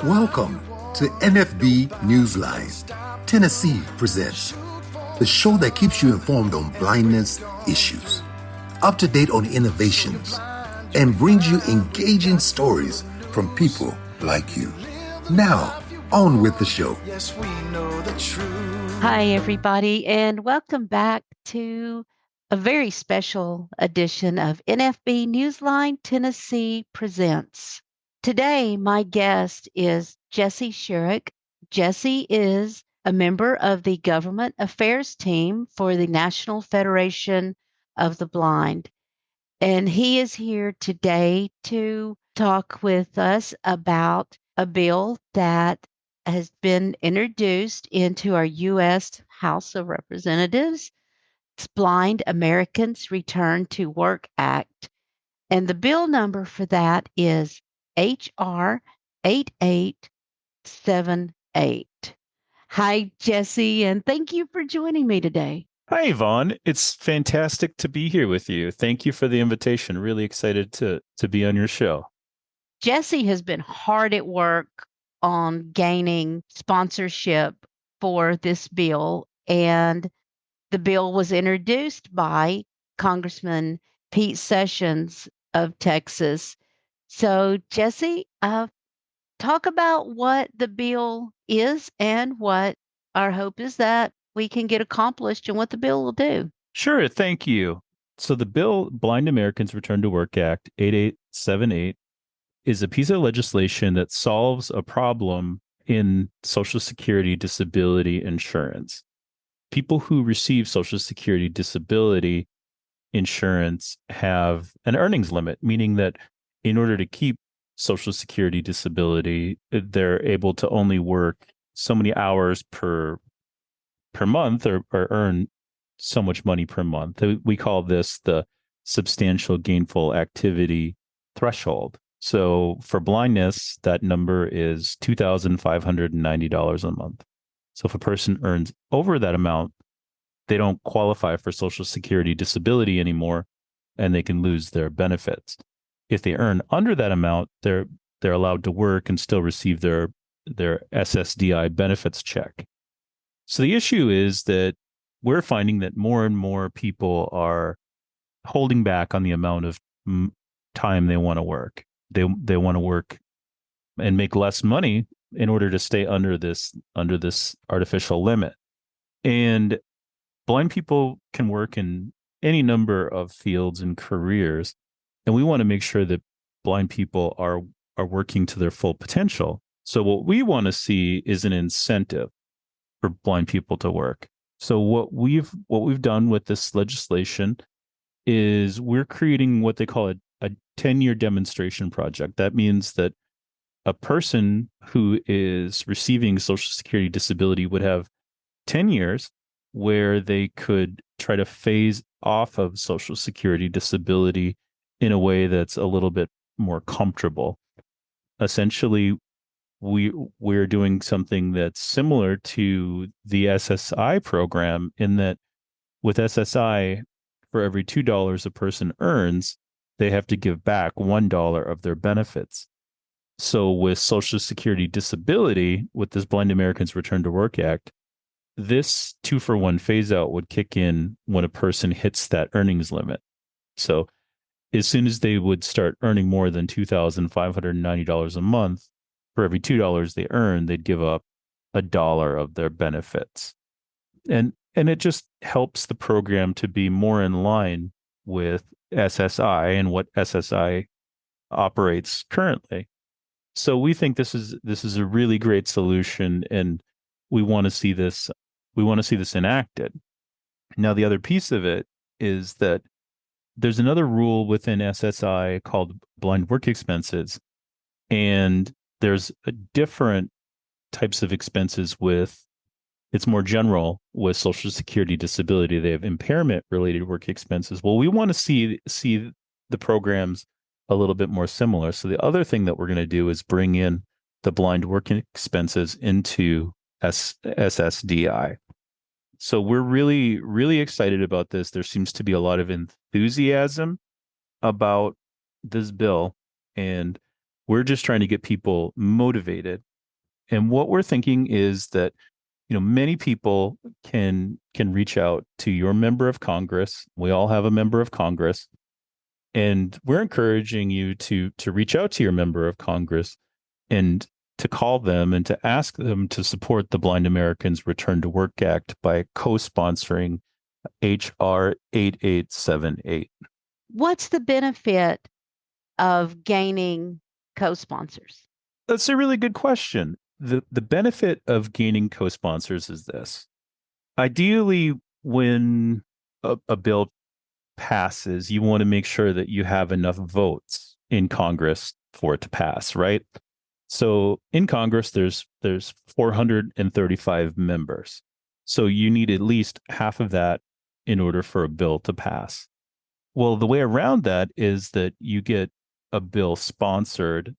Welcome to NFB Newsline. Tennessee presents the show that keeps you informed on blindness issues, up to date on innovations, and brings you engaging stories from people like you. Now, on with the show. Yes, we know the truth. Hi, everybody, and welcome back to a very special edition of NFB Newsline Tennessee Presents. Today, my guest is Jesse Sherrick. Jesse is a member of the Government Affairs team for the National Federation of the Blind. And he is here today to talk with us about a bill that has been introduced into our U.S. House of Representatives. It's Blind Americans Return to Work Act. And the bill number for that is H.R. 8878. Hi, Jesse, and thank you for joining me today. Hi, Yvonne. It's fantastic to be here with you. Thank you for the invitation. Really excited to be on your show. Jesse has been hard at work on gaining sponsorship for this bill, and the bill was introduced by Congressman Pete Sessions of Texas. So, Jesse, talk about what the bill is and what our hope is that we can get accomplished and what the bill will do. Sure. Thank you. So the bill, Blind Americans Return to Work Act 8878, is a piece of legislation that solves a problem in Social Security disability insurance. People who receive Social Security disability insurance have an earnings limit, meaning that in order to keep Social Security disability, they're able to only work so many hours per month or earn so much money per month. We call this the substantial gainful activity threshold. So for blindness, that number is $2,590 a month. So if a person earns over that amount, they don't qualify for Social Security disability anymore, and they can lose their benefits. If they earn under that amount, they're allowed to work and still receive their SSDI benefits check. So the issue is that we're finding that more and more people are holding back on the amount of time they want to work. They want to work and make less money in order to stay under this artificial limit. And blind people can work in any number of fields and careers, and we want to make sure that blind people are working to their full potential. So what we want to see is an incentive for blind people to work. So what we've done with this legislation is we're creating what they call a 10-year demonstration project. That means that a person who is receiving Social Security disability would have 10 years where they could try to phase off of Social Security disability in a way that's a little bit more comfortable. Essentially, we're doing something that's similar to the SSI program in that with SSI, for every $2 a person earns, they have to give back $1 of their benefits. So with Social Security disability, with this Blind Americans Return to Work Act, this 2-for-1 phase out would kick in when a person hits that earnings limit. So as soon as they would start earning more than $2,590 a month, for every $2 they earn, they'd give up $1 of their benefits. And it just helps the program to be more in line with SSI and what SSI operates currently. So we think this is a really great solution, and we want to see this enacted. Now, the other piece of it is that there's another rule within SSI called blind work expenses, and there's a different types of expenses it's more general with Social Security disability. They have impairment related work expenses. Well, we want to see the programs a little bit more similar. So the other thing that we're going to do is bring in the blind work expenses into SSDI. So we're really, really excited about this. There seems to be a lot of enthusiasm about this bill, and we're just trying to get people motivated And what we're thinking is that, many people can reach out to your member of Congress. We all have a member of Congress, and we're encouraging you to reach out to your member of Congress and to call them and to ask them to support the Blind Americans Return to Work Act by co-sponsoring HR 8878. What's the benefit of gaining co-sponsors? That's a really good question. The benefit of gaining co-sponsors is this. Ideally, when a bill passes, you want to make sure that you have enough votes in Congress for it to pass, right? So in Congress, there's 435 members. So you need at least half of that in order for a bill to pass. Well, the way around that is that you get a bill sponsored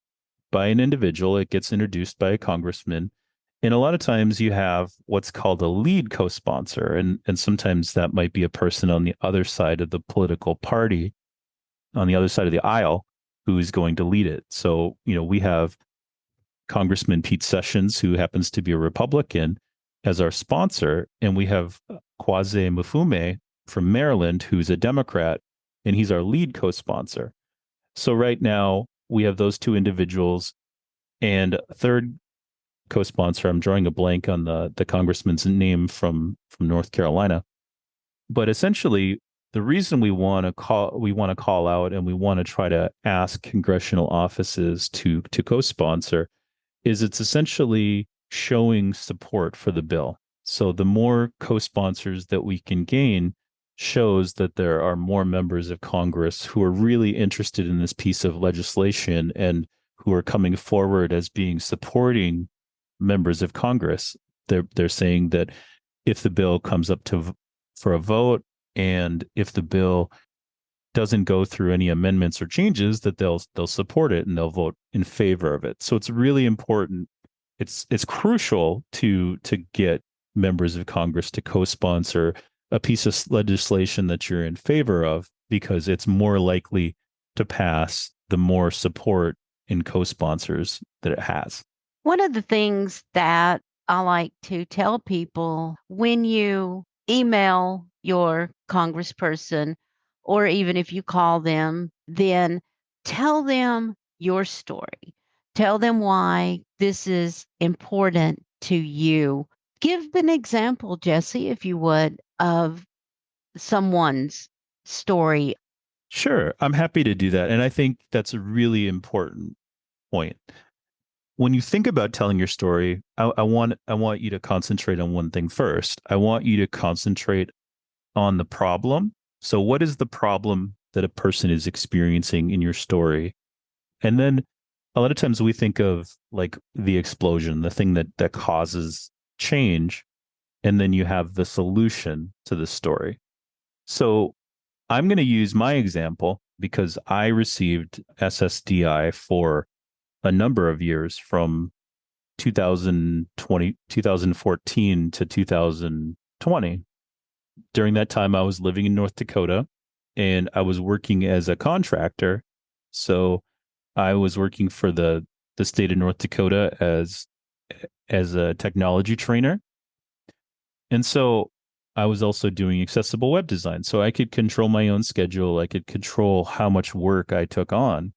by an individual. It gets introduced by a congressman. And a lot of times you have what's called a lead co-sponsor. And sometimes that might be a person on the other side of the political party, on the other side of the aisle, who's going to lead it. So, we have Congressman Pete Sessions, who happens to be a Republican, as our sponsor. And we have Kwame Mufume from Maryland, who's a Democrat, and he's our lead co-sponsor. So right now we have those two individuals, and a third co-sponsor. I'm drawing a blank on the congressman's name from North Carolina. But essentially, the reason we want to call out and we want to try to ask congressional offices to co-sponsor is it's essentially showing support for the bill. So the more co-sponsors that we can gain shows that there are more members of Congress who are really interested in this piece of legislation and who are coming forward as being supporting members of Congress. They're saying that if the bill comes up for a vote, and if the bill doesn't go through any amendments or changes, that they'll support it and they'll vote in favor of it. So it's really important. It's crucial to get members of Congress to co-sponsor a piece of legislation that you're in favor of, because it's more likely to pass the more support in co-sponsors that it has. One of the things that I like to tell people when you email your congressperson, or even if you call them, then tell them your story. Tell them why this is important to you. Give an example, Jesse, if you would, of someone's story. Sure, I'm happy to do that. And I think that's a really important point. When you think about telling your story, I want you to concentrate on one thing first. I want you to concentrate on the problem. So what is the problem that a person is experiencing in your story? And then a lot of times we think of like the explosion, the thing that causes change, and then you have the solution to the story. So I'm going to use my example because I received SSDI for a number of years from 2014 to 2020. During that time, I was living in North Dakota and I was working as a contractor. So I was working for the state of North Dakota as a technology trainer. And so I was also doing accessible web design. So I could control my own schedule. I could control how much work I took on.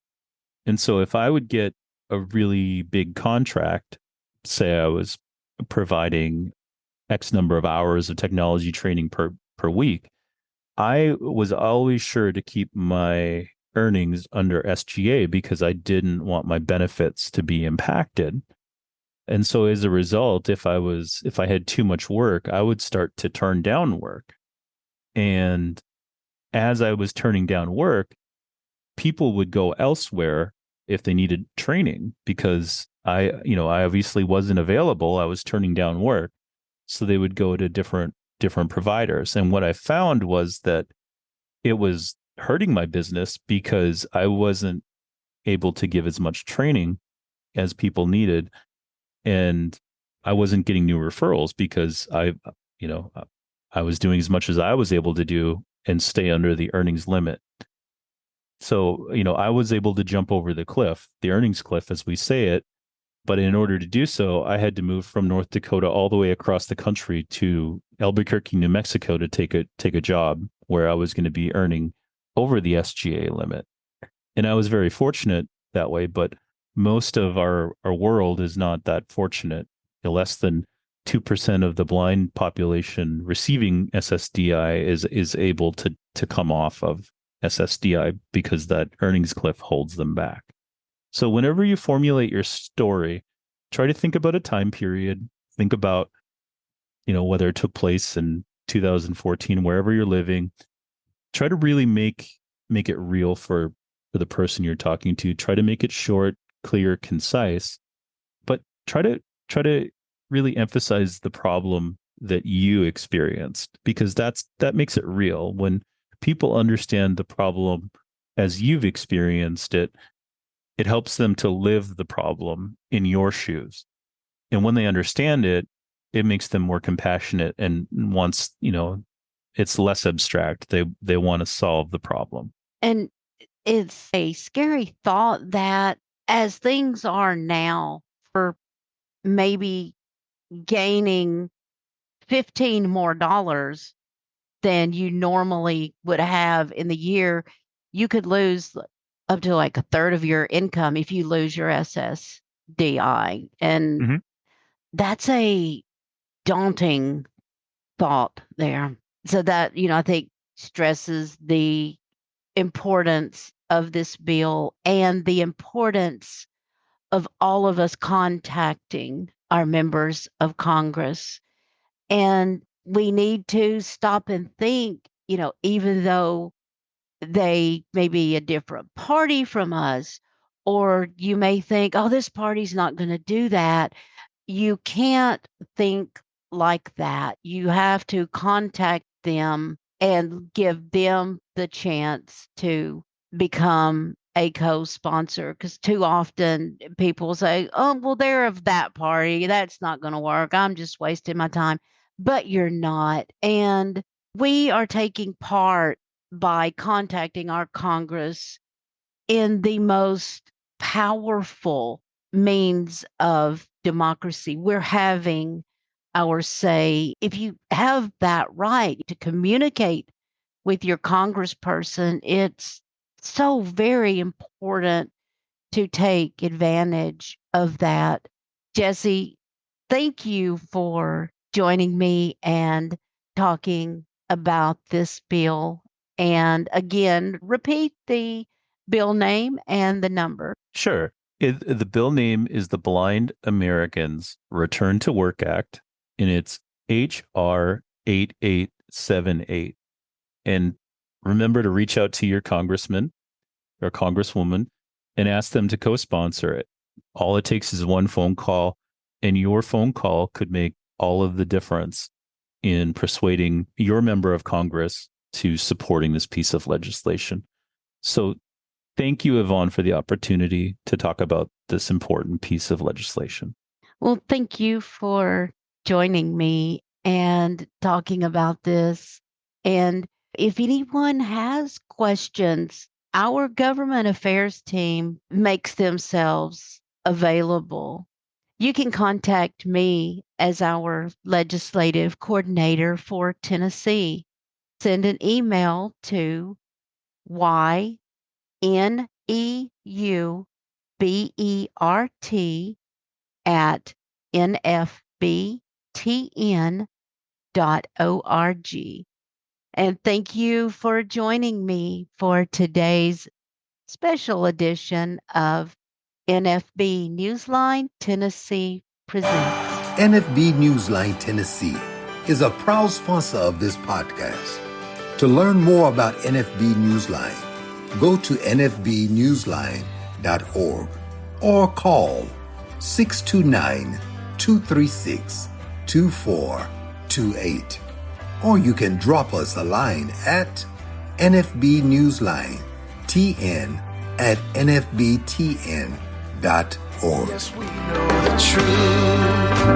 And so if I would get a really big contract, say I was providing X number of hours of technology training per week, I was always sure to keep my earnings under SGA because I didn't want my benefits to be impacted. And so as a result, if I had too much work, I would start to turn down work. And as I was turning down work, people would go elsewhere if they needed training because I obviously wasn't available. I was turning down work. So they would go to different providers. And what I found was that it was hurting my business because I wasn't able to give as much training as people needed. And I wasn't getting new referrals because I was doing as much as I was able to do and stay under the earnings limit. So, I was able to jump over the cliff, the earnings cliff, as we say it, But in order to do so, I had to move from North Dakota all the way across the country to Albuquerque, New Mexico to take a job where I was going to be earning over the SGA limit. And I was very fortunate that way, but most of our world is not that fortunate. Less than 2% of the blind population receiving SSDI is able to come off of SSDI because that earnings cliff holds them back. So whenever you formulate your story, try to think about a time period. Think about, whether it took place in 2014, wherever you're living. Try to really make it real for the person you're talking to. Try to make it short, clear, concise, but try to really emphasize the problem that you experienced, because that makes it real. When people understand the problem as you've experienced it, it helps them to live the problem in your shoes. And when they understand it, it makes them more compassionate. And once, it's less abstract, they want to solve the problem. And it's a scary thought that as things are now, for maybe gaining $15 more than you normally would have in the year, you could lose up to like a third of your income if you lose your SSDI. And that's a daunting thought there. So that, I think stresses the importance of this bill and the importance of all of us contacting our members of Congress. And we need to stop and think, even though they may be a different party from us, or you may think, oh, this party's not going to do that. You can't think like that. You have to contact them and give them the chance to become a co-sponsor, because too often people say, oh, well, they're of that party. That's not going to work. I'm just wasting my time. But you're not. And we are taking part by contacting our Congress in the most powerful means of democracy. We're having our say. If you have that right to communicate with your congressperson, it's so very important to take advantage of that. Jesse, thank you for joining me and talking about this bill. And again, repeat the bill name and the number. Sure. The bill name is the Blind Americans Return to Work Act, and it's HR 8878. And remember to reach out to your congressman or congresswoman and ask them to co-sponsor it. All it takes is one phone call, and your phone call could make all of the difference in persuading your member of Congress to supporting this piece of legislation. So thank you, Yvonne, for the opportunity to talk about this important piece of legislation. Well, thank you for joining me and talking about this. And if anyone has questions, our government affairs team makes themselves available. You can contact me as our legislative coordinator for Tennessee. Send an email to YNEUBERT@nfbtn.org. And thank you for joining me for today's special edition of NFB Newsline Tennessee Presents. NFB Newsline Tennessee is a proud sponsor of this podcast. To learn more about NFB Newsline, go to nfbnewsline.org or call 629-236-2428. Or you can drop us a line at nfbnewslinetn@nfbtn.org. Yes, we know the truth.